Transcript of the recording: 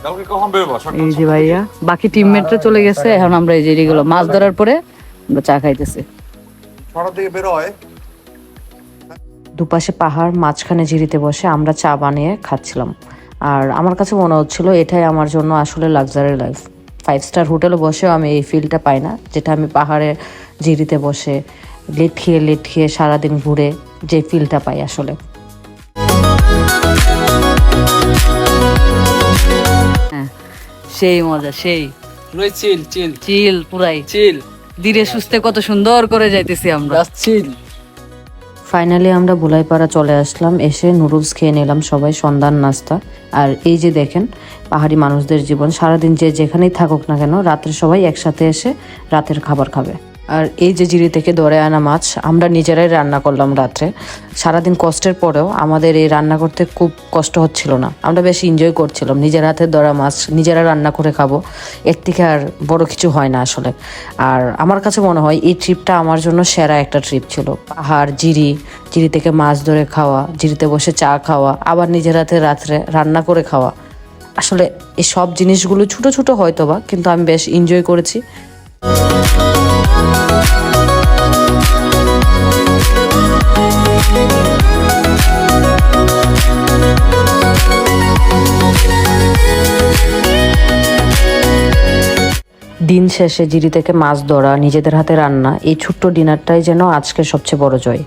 কালকে কখন বেরোবো? এই যে ভাইয়া বাকি টিমমেটরা চলে গেছে, এখন আমরা এই যে এগুলো মাছ ধরার পরে আমরা চা খাইতেছি। ছটার দিকে বেরো হয়। দুপাশে পাহাড়, মাঝখানে জিরিতে বসে আমরা চা বানিয়ে খাচ্ছিলাম। আর আমার কাছে মনে হচ্ছিল এটাই আমার জন্য আসলে লাক্সারি লাইফ। 5 স্টার হোটেলে বসেও আমি এই ফিলটা পাই না, যেটা আমি পাহাড়ে জিরিতে বসে লেট খেয়ে সারাদিন ঘুরে যে ফিলটা পাই আসলে। হ্যাঁ, সেই মজা, সেই পুরাই চিল চিল চিল, পুরাই চিল, ধীরে সুস্থে কত সুন্দর করে যাইতেছি আমরা। Just chill. ফাইনালি আমরা বুলাইপাড়া চলে আসলাম, এসে নুডলস খেয়ে নিলাম সবাই, সন্ধ্যার নাস্তা। আর এই যে দেখেন পাহাড়ি মানুষদের জীবন, সারাদিন যে যেখানেই থাকুক না কেন রাত্রে সবাই একসাথে এসে রাতের খাবার খাবে। আর এই যে জিরি থেকে ধরে আনা মাছ আমরা নিজেরাই রান্না করলাম রাত্রে। সারাদিন কষ্টের পরেও আমাদের এই রান্না করতে খুব কষ্ট হচ্ছিল না, আমরা বেশ এনজয় করছিলাম। নিজের হাতে ধরা মাছ নিজেরা রান্না করে খাবো, এর থেকে আর বড় কিছু হয় না আসলে। আর আমার কাছে মনে হয় এই ট্রিপটা আমার জন্য সেরা একটা ট্রিপ ছিল। পাহাড়, জিরি থেকে মাছ ধরে খাওয়া, জিরিতে বসে চা খাওয়া, আবার নিজের হাতে রাত্রে রান্না করে খাওয়া। আসলে এই সব জিনিসগুলো ছোট ছোট হয়তো বা, কিন্তু আমি বেশ এনজয় করেছি। দিন শেষে জিরি থেকে মাছ ধরা, নিজেদের হাতে রান্না, এই ছোট্ট ডিনারটাই যেন আজকের সবচেয়ে বড় জয়।